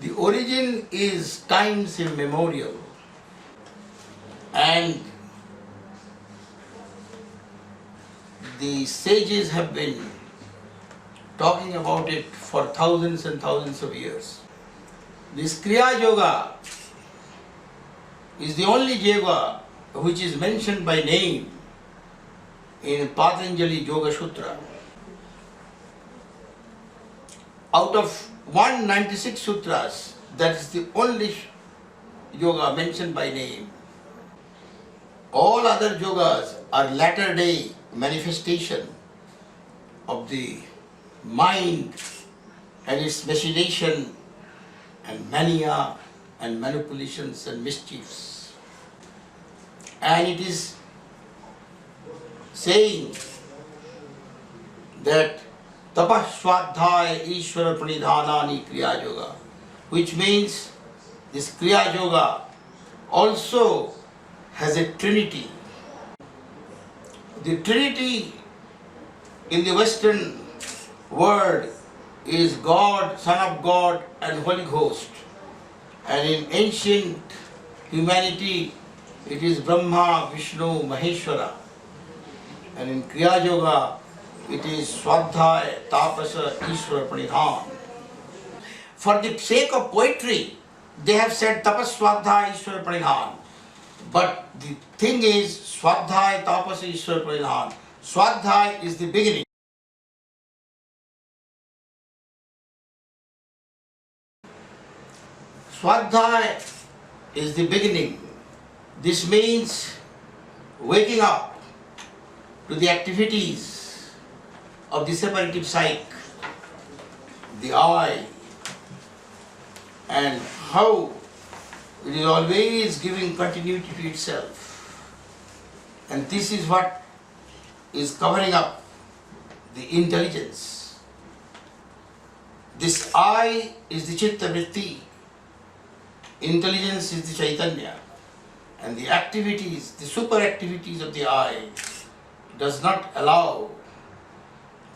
The origin is times immemorial, and the sages have been talking about it for thousands and thousands of years. This Kriya Yoga is the only yoga which is mentioned by name in Patanjali Yoga Sutra. Out of 196 sutras, that is the only yoga mentioned by name. All other yogas are latter day manifestation of the mind and its machination and mania and manipulations and mischiefs. And it is saying that Tapas svādhyāy-eśvarapraṇidhānāni kriyā yoga, which means this Kriya Yoga also has a Trinity. The Trinity in the Western world is God, Son of God and Holy Ghost. And in ancient humanity it is Brahma, Vishnu, Maheshwara. And in Kriya Yoga it is svādhyāy, Tapas, Ishvara-pranidhana. For the sake of poetry, they have said Tapas, svādhyāy-eśvarapraṇidhāna. But the thing is, svādhyāy, Tapas, Ishvara-pranidhana. Swadhyaya is the beginning. Swadhyaya is the beginning. This means waking up to the activities of the separative psyche, the I, and how it is always giving continuity to itself. And this is what is covering up the intelligence. This I is the chitta vritti, intelligence is the chaitanya, and the activities, the super activities of the I does not allow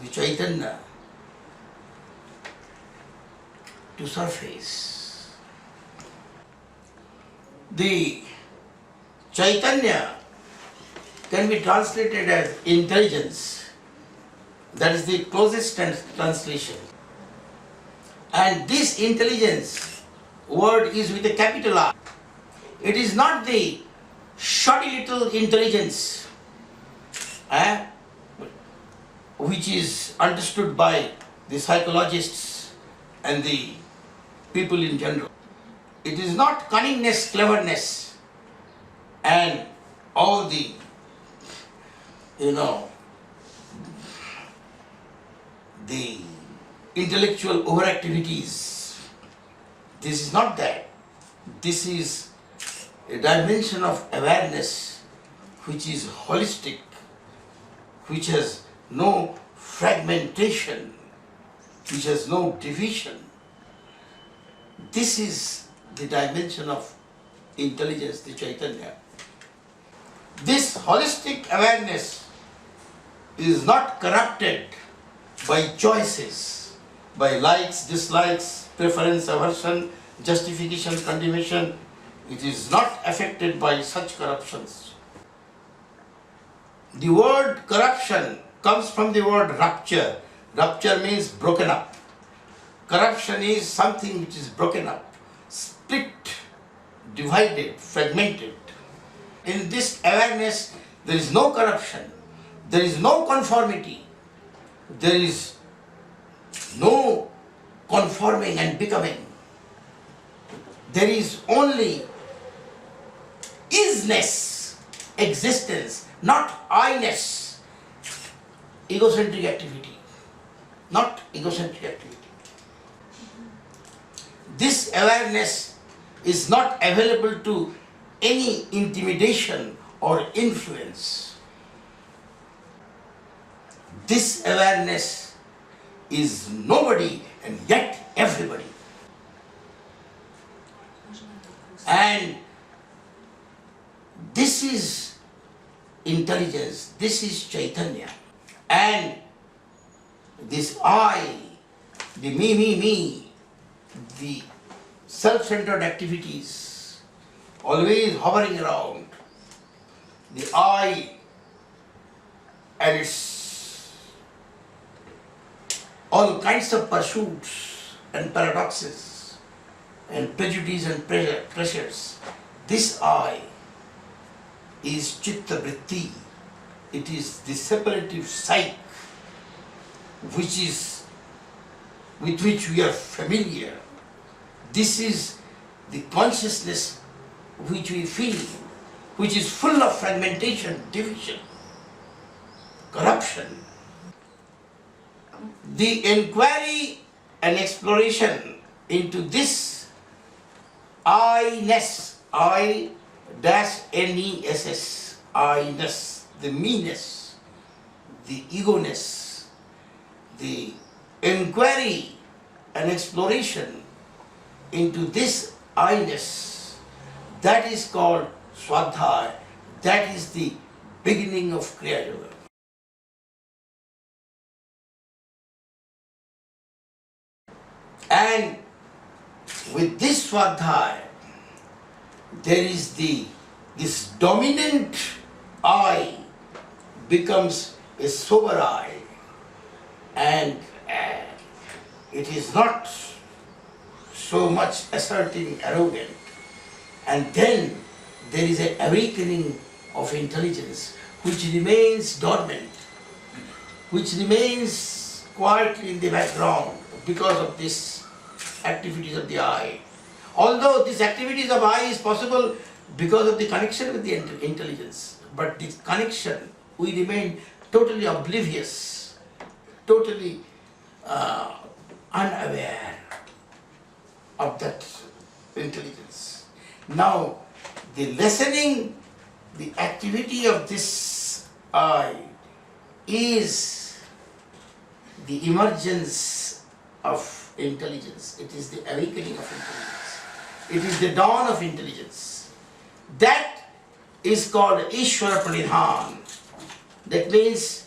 the chaitanya to surface. The chaitanya can be translated as intelligence. That is the closest translation. And this intelligence word is with a capital I. It is not the shoddy little intelligence which is understood by the psychologists and the people in general. It is not cunningness, cleverness and all the, the intellectual overactivities. This is not that. This is a dimension of awareness which is holistic, which has no fragmentation, which has no division. This is the dimension of intelligence, the Chaitanya. This holistic awareness is not corrupted by choices, by likes, dislikes, preference, aversion, justification, condemnation. It is not affected by such corruptions. The word corruption comes from the word rupture. Rupture means broken up. Corruption is something which is broken up, split, divided, fragmented. In this awareness, there is no corruption, there is no conformity, there is no conforming and becoming. There is only isness, existence, not I-ness, egocentric activity, not egocentric activity. This awareness is not available to any intimidation or influence. This awareness is nobody and yet everybody. And this is intelligence, this is Chaitanya. And this I, the me, the self-centered activities, always hovering around the I and its all kinds of pursuits and paradoxes and prejudice and pressures. This I is chitta vritti. It is the separative psyche with which we are familiar. This is the consciousness which we feel, which is full of fragmentation, division, corruption. The inquiry and exploration into this I-ness, I-N-E-S-S, I-ness, the meanness, the ego-ness, the inquiry and exploration into this I-ness, that is called Swadhyaya. That is the beginning of Kriya Yoga. And with this Swadhyaya, there is this dominant I becomes a sober I, and it is not so much asserting, arrogant. And then there is an awakening of intelligence which remains dormant, which remains quietly in the background because of these activities of the I. Although these activities of I is possible because of the connection with the intelligence, but this connection, we remain totally oblivious, totally unaware of that intelligence. Now, the lessening, the activity of this I is the emergence of intelligence. It is the awakening of intelligence. It is the dawn of intelligence. That is called Ishvara-pranidhana. That means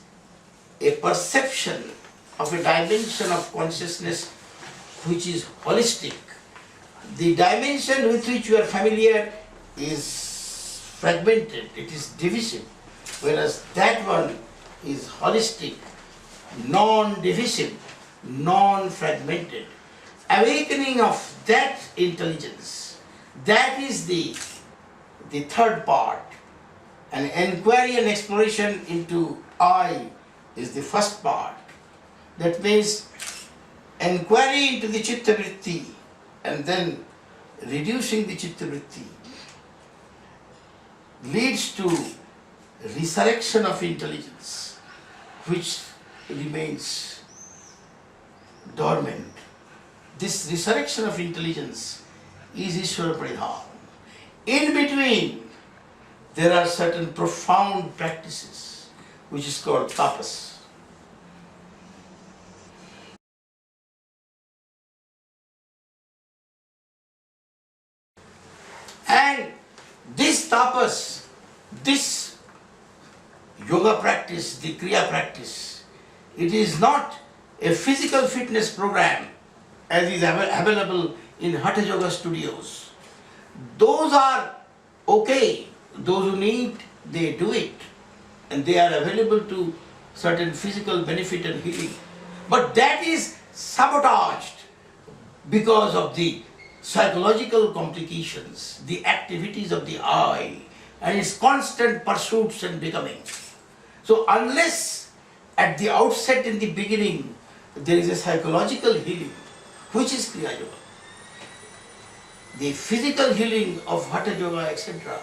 a perception of a dimension of consciousness which is holistic. The dimension with which you are familiar is fragmented, it is divisive, whereas that one is holistic, non-divisive, non-fragmented. Awakening of that intelligence, that is the third part. And inquiry and exploration into I is the first part. That means inquiry into the chitta vritti and then reducing the chitta vritti leads to resurrection of intelligence which remains dormant. This resurrection of intelligence is Ishvara-pranidhana. In between, there are certain profound practices which is called Tapas. And this tapas, this yoga practice, the kriya practice, it is not a physical fitness program as is available in Hatha Yoga studios. Those are okay. Those who need, they do it. And they are available to certain physical benefit and healing. But that is sabotaged because of the psychological complications, the activities of the I, and its constant pursuits and becoming. So unless at the outset, in the beginning, there is a psychological healing, which is Kriya Yoga, the physical healing of Hatha Yoga, etc.,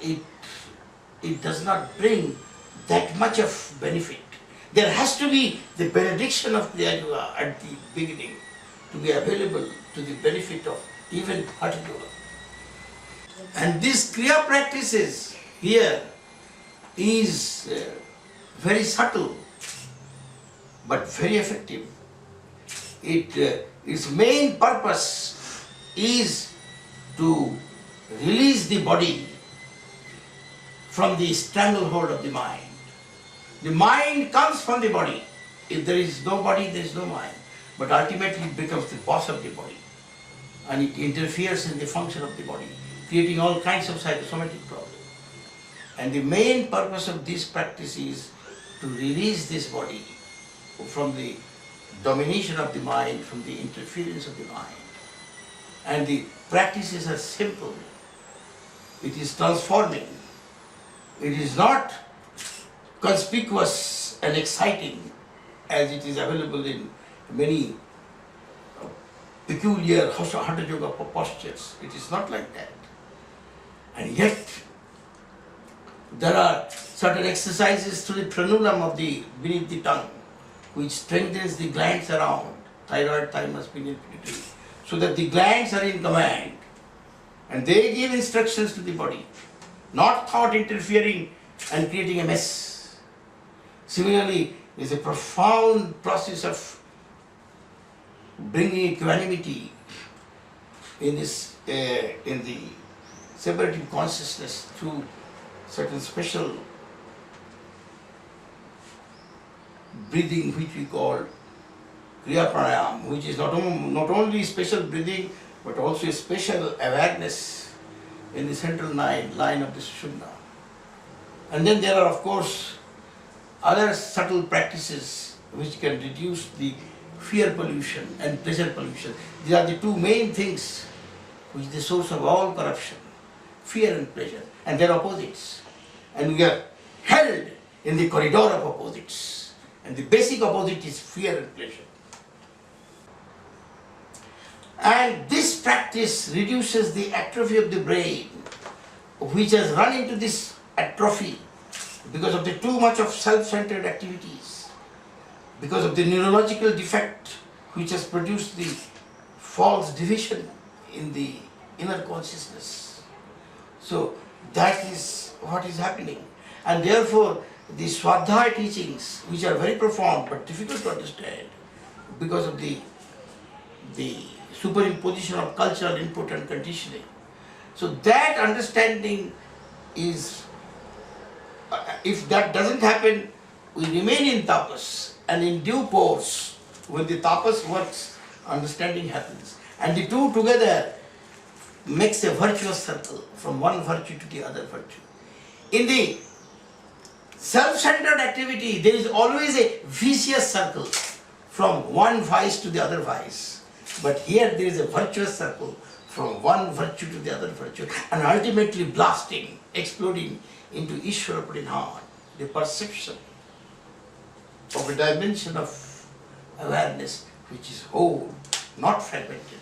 it does not bring that much of benefit. There has to be the benediction of Kriya Yoga at the beginning to be available to the benefit of even Hatha Yoga. And these Kriya practices here is very subtle but very effective. Its main purpose is to release the body from the stranglehold of the mind. The mind comes from the body. If there is no body, there is no mind. But ultimately it becomes the boss of the body. and it interferes in the function of the body, creating all kinds of psychosomatic problems. And the main purpose of this practice is to release this body from the domination of the mind, from the interference of the mind. And the practices are simple. It is transforming. It is not conspicuous and exciting as it is available in many peculiar Hatha Yoga postures. It is not like that. And yet, there are certain exercises through the frenulum of the beneath the tongue, which strengthens the glands around thyroid, thymus, pineal, pituitary, so that the glands are in command, and they give instructions to the body, not thought interfering and creating a mess. Similarly, there is a profound process of bringing equanimity in this, in the separative consciousness through certain special breathing, which we call kriyā-pranidhana, which is not only special breathing but also a special awareness in the central line of the Sushumna. And then there are, of course, other subtle practices which can reduce the fear pollution and pleasure pollution. These are the two main things which is the source of all corruption, fear and pleasure, and their opposites. And we are held in the corridor of opposites. And the basic opposite is fear and pleasure. And this practice reduces the atrophy of the brain, which has run into this atrophy because of the too much of self-centered activities, because of the neurological defect which has produced the false division in the inner consciousness. So that is what is happening. And therefore, the Swadhyaya teachings, which are very profound but difficult to understand because of the superimposition of cultural input and conditioning. So that understanding is, if that doesn't happen, we remain in tapas, and in due course, when the tapas works, understanding happens. And the two together makes a virtuous circle from one virtue to the other virtue. In the self-centered activity, there is always a vicious circle from one vice to the other vice. But here there is a virtuous circle from one virtue to the other virtue, and ultimately blasting, exploding into Ishvara-pranidhana, the perception of a dimension of awareness which is whole, not fragmented.